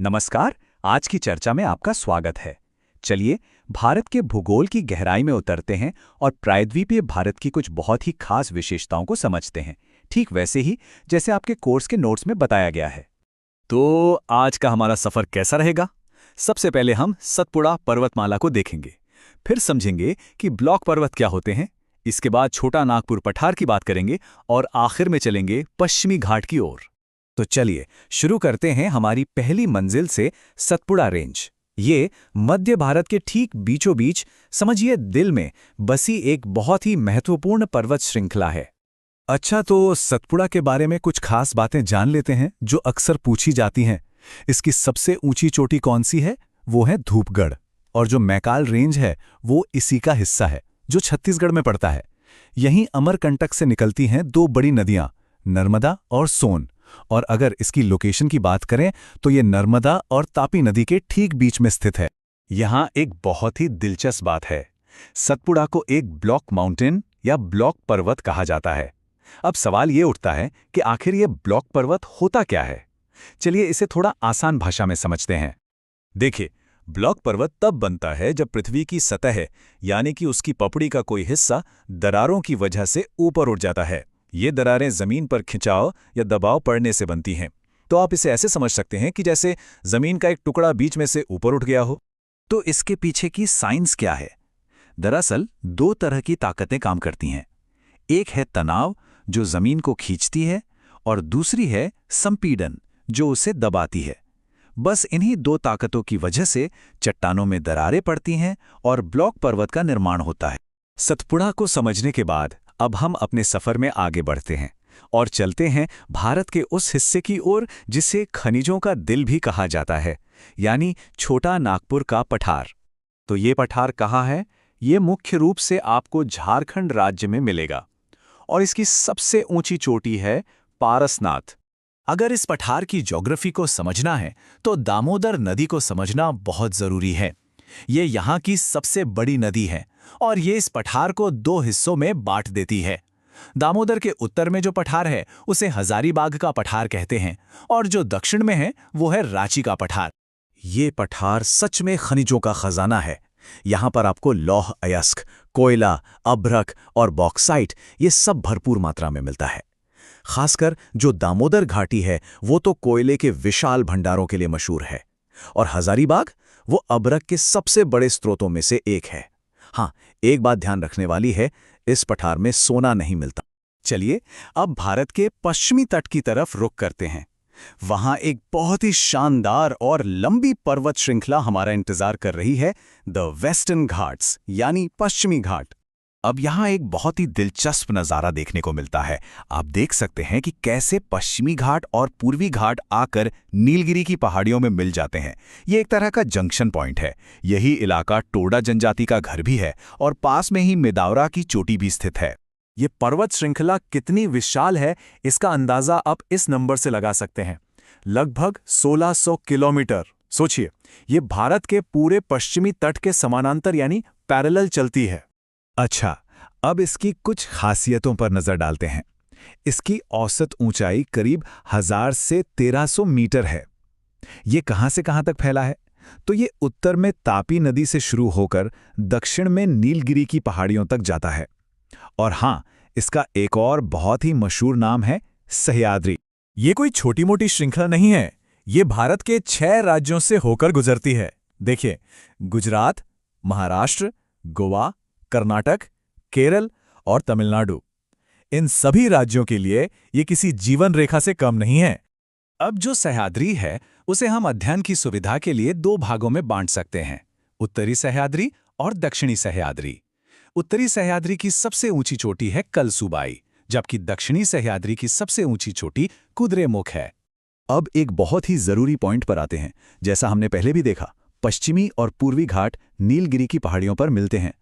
नमस्कार। आज की चर्चा में आपका स्वागत है। चलिए भारत के भूगोल की गहराई में उतरते हैं और प्रायद्वीपीय भारत की कुछ बहुत ही खास विशेषताओं को समझते हैं, ठीक वैसे ही जैसे आपके कोर्स के नोट्स में बताया गया है। तो आज का हमारा सफर कैसा रहेगा? सबसे पहले हम सतपुड़ा पर्वतमाला को देखेंगे, फिर समझेंगे कि ब्लॉक पर्वत क्या होते हैं। इसके बाद छोटा नागपुर पठार की बात करेंगे और आखिर में चलेंगे पश्चिमी घाट की ओर। तो चलिए शुरू करते हैं हमारी पहली मंजिल से, सतपुड़ा रेंज। ये मध्य भारत के ठीक बीचों बीच, समझिए दिल में बसी एक बहुत ही महत्वपूर्ण पर्वत श्रृंखला है। अच्छा, तो सतपुड़ा के बारे में कुछ खास बातें जान लेते हैं जो अक्सर पूछी जाती हैं। इसकी सबसे ऊंची चोटी कौन सी है? वो है धूपगढ़। और जो मैकाल रेंज है वो इसी का हिस्सा है, जो छत्तीसगढ़ में पड़ता है। यहीं अमरकंटक से निकलती हैं दो बड़ी नदियां, नर्मदा और सोन। और अगर इसकी लोकेशन की बात करें तो ये नर्मदा और तापी नदी के ठीक बीच में स्थित है। यहाँ एक बहुत ही दिलचस्प बात है, सतपुड़ा को एक ब्लॉक माउंटेन या ब्लॉक पर्वत कहा जाता है। अब सवाल ये उठता है कि आखिर ये ब्लॉक पर्वत होता क्या है। चलिए इसे थोड़ा आसान भाषा में समझते हैं। देखिए, ब्लॉक पर्वत तब बनता है जब पृथ्वी की सतह यानी कि उसकी पपड़ी का कोई हिस्सा दरारों की वजह से ऊपर उठ जाता है। ये दरारें जमीन पर खिंचाव या दबाव पड़ने से बनती हैं। तो आप इसे ऐसे समझ सकते हैं कि जैसे जमीन का एक टुकड़ा बीच में से ऊपर उठ गया हो। तो इसके पीछे की साइंस क्या है? दरअसल दो तरह की ताकतें काम करती हैं। एक है तनाव, जो जमीन को खींचती है, और दूसरी है संपीड़न, जो उसे दबाती है। बस इन्हीं दो ताकतों की वजह से चट्टानों में दरारें पड़ती हैं और ब्लॉक पर्वत का निर्माण होता है। सतपुड़ा को समझने के बाद अब हम अपने सफर में आगे बढ़ते हैं और चलते हैं भारत के उस हिस्से की ओर जिसे खनिजों का दिल भी कहा जाता है, यानी छोटा नागपुर का पठार। तो ये पठार कहाँ है? ये मुख्य रूप से आपको झारखंड राज्य में मिलेगा और इसकी सबसे ऊंची चोटी है पारसनाथ। अगर इस पठार की ज्योग्राफी को समझना है तो दामोदर नदी को समझना बहुत जरूरी है। ये यहाँ की सबसे बड़ी नदी है और ये इस पठार को दो हिस्सों में बांट देती है। दामोदर के उत्तर में जो पठार है उसे हजारीबाग का पठार कहते हैं और जो दक्षिण में है वो है रांची का पठार। ये पठार सच में खनिजों का खजाना है। यहाँ पर आपको लौह अयस्क, कोयला, अभ्रक और बॉक्साइट ये सब भरपूर मात्रा में मिलता है। खासकर जो दामोदर घाटी है वो तो कोयले के विशाल भंडारों के लिए मशहूर है, और हजारीबाग वो अभ्रक के सबसे बड़े स्रोतों में से एक है। हाँ, एक बात ध्यान रखने वाली है, इस पठार में सोना नहीं मिलता। चलिए अब भारत के पश्चिमी तट की तरफ रुख करते हैं। वहां एक बहुत ही शानदार और लंबी पर्वत श्रृंखला हमारा इंतजार कर रही है, द वेस्टर्न घाट्स यानी पश्चिमी घाट। अब यहाँ एक बहुत ही दिलचस्प नज़ारा देखने को मिलता है। आप देख सकते हैं कि कैसे पश्चिमी घाट और पूर्वी घाट आकर नीलगिरी की पहाड़ियों में मिल जाते हैं। ये एक तरह का जंक्शन पॉइंट है। यही इलाका टोडा जनजाति का घर भी है और पास में ही मेदावरा की चोटी भी स्थित है। ये पर्वत श्रृंखला कितनी विशाल है इसका अंदाजा आप इस नंबर से लगा सकते हैं, लगभग 1600 किलोमीटर। सोचिए, ये भारत के पूरे पश्चिमी तट के समानांतर यानी पैरेलल चलती है। अच्छा, अब इसकी कुछ खासियतों पर नजर डालते हैं। इसकी औसत ऊंचाई करीब 1000 से 1300 मीटर है। ये कहां से कहां तक फैला है? तो ये उत्तर में तापी नदी से शुरू होकर दक्षिण में नीलगिरी की पहाड़ियों तक जाता है। और हाँ, इसका एक और बहुत ही मशहूर नाम है सह्याद्री। ये कोई छोटी मोटी श्रृंखला नहीं है, ये भारत के 6 राज्यों से होकर गुजरती है। देखिए, गुजरात, महाराष्ट्र, गोवा, कर्नाटक, केरल और तमिलनाडु, इन सभी राज्यों के लिए ये किसी जीवन रेखा से कम नहीं है। अब जो सह्याद्री है उसे हम अध्ययन की सुविधा के लिए दो भागों में बांट सकते हैं, उत्तरी सह्याद्री और दक्षिणी सह्याद्री। उत्तरी सह्याद्री की सबसे ऊंची चोटी है कलसूबाई, जबकि दक्षिणी सह्याद्री की सबसे ऊंची चोटी कुद्रेमुख है। अब एक बहुत ही जरूरी पॉइंट पर आते हैं। जैसा हमने पहले भी देखा, पश्चिमी और पूर्वी घाट नीलगिरी की पहाड़ियों पर मिलते हैं,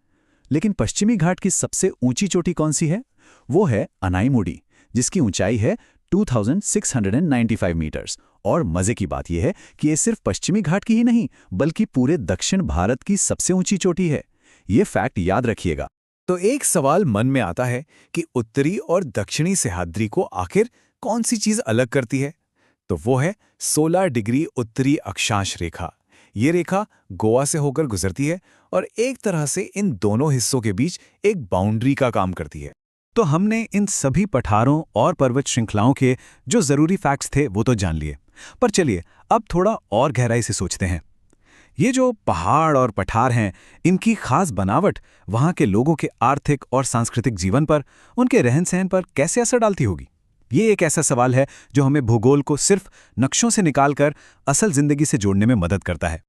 लेकिन पश्चिमी घाट की सबसे ऊंची चोटी कौन सी है? वो है अनाईमुडी, जिसकी ऊंचाई है 2695 मीटर्स। और मजे की बात यह है कि ये सिर्फ पश्चिमी घाट की ही नहीं बल्कि पूरे दक्षिण भारत की सबसे ऊंची चोटी है। ये फैक्ट याद रखिएगा। तो एक सवाल मन में आता है कि उत्तरी और दक्षिणी सह्याद्री को आखिर कौन सी चीज अलग करती है? तो वो है 16 डिग्री उत्तरी अक्षांश रेखा। ये रेखा गोवा से होकर गुजरती है और एक तरह से इन दोनों हिस्सों के बीच एक बाउंड्री का काम करती है। तो हमने इन सभी पठारों और पर्वत श्रृंखलाओं के जो जरूरी फैक्ट्स थे वो तो जान लिए, पर चलिए अब थोड़ा और गहराई से सोचते हैं। ये जो पहाड़ और पठार हैं, इनकी खास बनावट वहाँ के लोगों के आर्थिक और सांस्कृतिक जीवन पर, उनके रहन-सहन पर कैसे असर डालती होगी? ये एक ऐसा सवाल है जो हमें भूगोल को सिर्फ नक्शों से निकालकर असल जिंदगी से जोड़ने में मदद करता है।